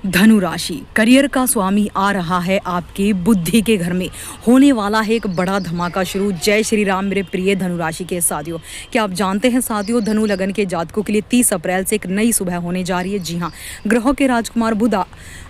धनु राशि करियर का स्वामी आ रहा है आपके बुद्धि के घर में। होने वाला है एक बड़ा धमाका शुरू। जय श्री राम मेरे प्रिय धनु राशि के साथियों। क्या आप जानते हैं साथियों, धनु लगन के जातकों के लिए 30 अप्रैल से एक नई सुबह होने जा रही है। जी हाँ, ग्रहों के राजकुमार बुध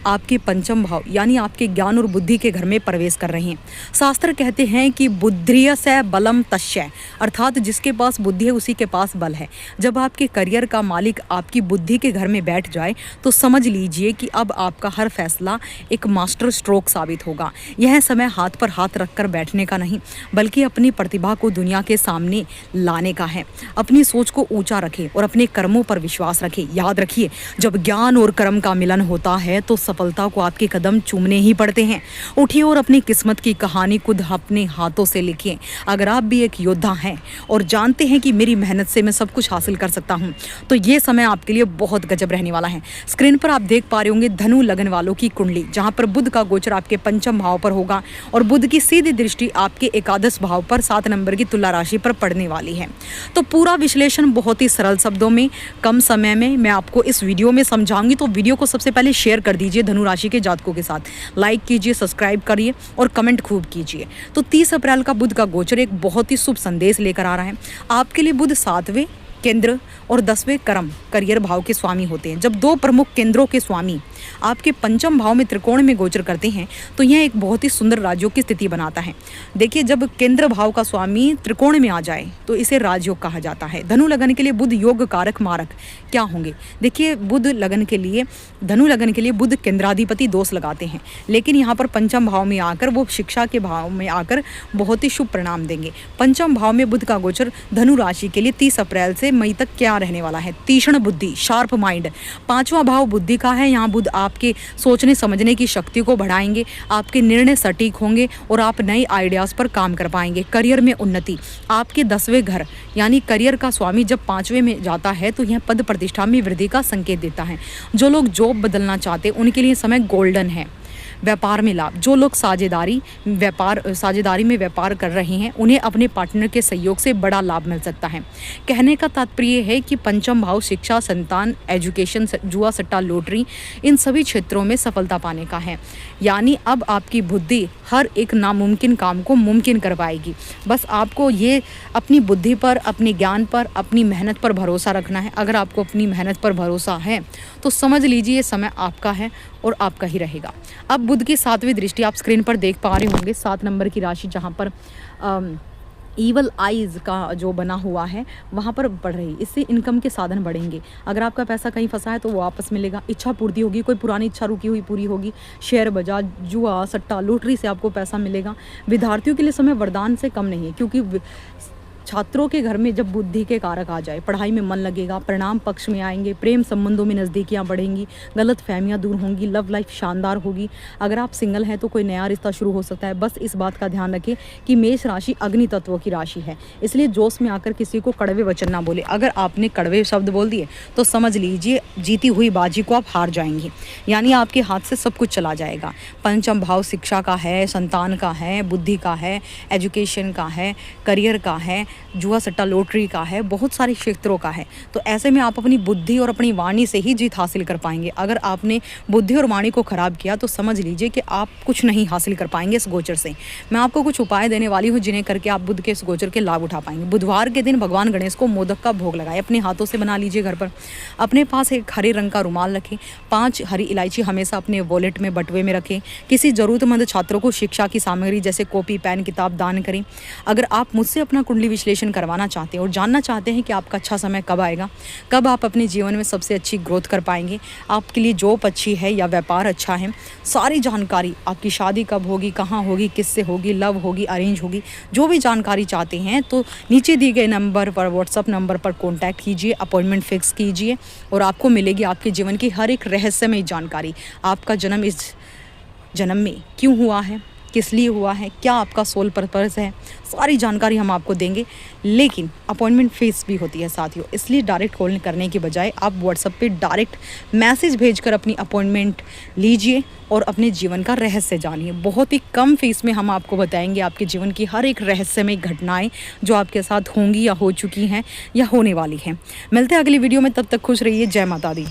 आपके पंचम भाव यानी आपके ज्ञान और बुद्धि के घर में प्रवेश कर रहे हैं। शास्त्र कहते हैं कि बुद्धिर्यस्य बलम तस्य, अर्थात जिसके पास बुद्धि है उसी के पास बल है। जब आपके करियर का मालिक आपकी बुद्धि के घर में बैठ जाए तो समझ लीजिए कि अब आपका हर फैसला एक मास्टर स्ट्रोक साबित होगा। यह समय हाथ पर हाथ रखकर बैठने का नहीं, बल्कि अपनी प्रतिभा को दुनिया के सामने लाने का है। अपनी सोच को ऊंचा रखें और अपने कर्मों पर विश्वास रखें। याद रखिए, जब ज्ञान और कर्म का मिलन होता है तो सफलता को आपके कदम चूमने ही पड़ते हैं। उठिए और अपनी किस्मत की कहानी खुद अपने हाथों से लिखिए। अगर आप भी एक योद्धा हैं और जानते हैं कि मेरी मेहनत से मैं सब कुछ हासिल कर सकता हूं, तो ये समय आपके लिए बहुत गजब रहने वाला है। स्क्रीन पर आप देख पा रहे होंगे धनु लगन वालों की कुंडली, जहां पर बुध का गोचर आपके पंचम भाव पर होगा और बुध की सीधी दृष्टि आपके एकादश भाव पर 7 नंबर की तुला राशि पर पड़ने वाली है। तो पूरा विश्लेषण बहुत ही सरल शब्दों में कम समय में मैं आपको इस वीडियो में समझाऊंगी। तो वीडियो को सबसे पहले शेयर कर दीजिए धनु राशि के जातकों के साथ, लाइक कीजिए, सब्सक्राइब करिए और कमेंट खूब कीजिए। तो 30 अप्रैल का बुध का गोचर एक बहुत ही शुभ संदेश लेकर आ रहा है आपके लिए। बुध 7वें केंद्र और 10वें कर्म करियर भाव के स्वामी होते हैं। जब दो प्रमुख केंद्रों के स्वामी आपके पंचम भाव में त्रिकोण में गोचर करते हैं तो यह एक बहुत ही सुंदर राजयोग की स्थिति बनाता है। देखिए, जब केंद्र भाव का स्वामी त्रिकोण में आ जाए तो इसे राजयोग कहा जाता है। धनु लगन के लिए बुध योग कारक मारक क्या होंगे? देखिए, बुध लगन के लिए धनु लगन के लिए बुध केंद्राधिपति दोष लगाते हैं, लेकिन यहाँ पर पंचम भाव में आकर वो शिक्षा के भाव में आकर बहुत ही शुभ परिणाम देंगे। पंचम भाव में बुध का गोचर धनु राशि के लिए 30 अप्रैल से मई तक क्या रहने वाला है? तीक्ष्ण बुद्धि, शार्प माइंड। 5वां भाव बुद्धि का है। यहाँ बुध आपके सोचने समझने की शक्ति को बढ़ाएंगे, आपके निर्णय सटीक होंगे और आप नए आइडियाज़ पर काम कर पाएंगे। करियर में उन्नति, आपके 10वें घर यानी करियर का स्वामी जब 5वें में जाता है तो यह पद प्रतिष्ठा में वृद्धि का संकेत देता है। जो लोग जॉब बदलना चाहते हैं उनके लिए समय गोल्डन है। व्यापार में लाभ, जो लोग साझेदारी में व्यापार कर रहे हैं उन्हें अपने पार्टनर के सहयोग से बड़ा लाभ मिल सकता है। कहने का तात्पर्य है कि पंचम भाव शिक्षा, संतान, एजुकेशन, जुआ सट्टा, लॉटरी, इन सभी क्षेत्रों में सफलता पाने का है। यानी अब आपकी बुद्धि हर एक नामुमकिन काम को मुमकिन कर पाएगी। बस आपको ये अपनी बुद्धि पर, अपने ज्ञान पर, अपनी मेहनत पर भरोसा रखना है। अगर आपको अपनी मेहनत पर भरोसा है तो समझ लीजिए ये समय आपका है और आपका ही रहेगा। अब बुध की 7वीं दृष्टि आप स्क्रीन पर देख पा रहे होंगे, 7 नंबर की राशि जहाँ पर ईवल आइज़ का जो बना हुआ है वहाँ पर बढ़ रही। इससे इनकम के साधन बढ़ेंगे। अगर आपका पैसा कहीं फंसा है तो वो वापस मिलेगा। इच्छा पूर्ति होगी, कोई पुरानी इच्छा रुकी हुई पूरी होगी। शेयर बाजार, जुआ सट्टा, लॉटरी से आपको पैसा मिलेगा। विद्यार्थियों के लिए समय वरदान से कम नहीं है, क्योंकि छात्रों के घर में जब बुद्धि के कारक आ जाए पढ़ाई में मन लगेगा, परिणाम पक्ष में आएंगे, प्रेम संबंधों में नज़दीकियाँ बढ़ेंगी, गलत फहमियाँ दूर होंगी, लव लाइफ शानदार होगी। अगर आप सिंगल हैं तो कोई नया रिश्ता शुरू हो सकता है। बस इस बात का ध्यान रखें कि मेष राशि अग्नि तत्वों की राशि है, इसलिए जोश में आकर किसी को कड़वे वचन ना बोले। अगर आपने कड़वे शब्द बोल दिए तो समझ लीजिए जीती हुई बाजी को आप हार जाएंगे, यानी आपके हाथ से सब कुछ चला जाएगा। पंचम भाव शिक्षा का है, संतान का है, बुद्धि का है, एजुकेशन का है, करियर का है, जुआ सट्टा लॉटरी का है, बहुत सारे क्षेत्रों का है। तो ऐसे में आप अपनी बुद्धि और अपनी वाणी से ही जीत हासिल कर पाएंगे। अगर आपने बुद्धि और वाणी को खराब किया तो समझ लीजिए कि आप कुछ नहीं हासिल कर पाएंगे इस गोचर से। मैं आपको कुछ उपाय देने वाली हूँ जिन्हें करके आप बुध के इस गोचर के लाभ उठा पाएंगे। बुधवार के दिन भगवान गणेश को मोदक का भोग लगाए, अपने हाथों से बना लीजिए घर पर। अपने पास एक हरे रंग का रुमाल रखें। 5 हरी इलायची हमेशा अपने वॉलेट में, बटुए में रखें। किसी ज़रूरतमंद छात्रों को शिक्षा की सामग्री जैसे कॉपी, पेन, किताब दान करें। अगर आप मुझसे अपना कुंडली विश्लेषण करवाना चाहते हैं और जानना चाहते हैं कि आपका अच्छा समय कब आएगा, कब आप अपने जीवन में सबसे अच्छी ग्रोथ कर पाएंगे, आपके लिए जॉब अच्छी है या व्यापार अच्छा है, सारी जानकारी, आपकी शादी कब होगी, कहाँ होगी, किससे होगी, लव होगी, अरेंज होगी, जो भी जानकारी चाहते हैं तो नीचे दिए गए नंबर पर, व्हाट्सअप नंबर पर कॉन्टैक्ट कीजिए, अपॉइंटमेंट फिक्स कीजिए और आपको मिलेगी आपके जीवन की हर एक रहस्यमय जानकारी। आपका जन्म इस जन्म में क्यों हुआ है, किस लिए हुआ है, क्या आपका सोल पर्पस है, सारी जानकारी हम आपको देंगे। लेकिन अपॉइंटमेंट फीस भी होती है साथियों, इसलिए डायरेक्ट कॉल करने के बजाय आप व्हाट्सएप पे डायरेक्ट मैसेज भेजकर अपनी अपॉइंटमेंट लीजिए और अपने जीवन का रहस्य जानिए। बहुत ही कम फीस में हम आपको बताएंगे आपके जीवन की हर एक रहस्यमय घटनाएं जो आपके साथ होंगी या हो चुकी हैं या होने वाली हैं। मिलते हैं अगली वीडियो में, तब तक खुश रहिए। जय माता दी।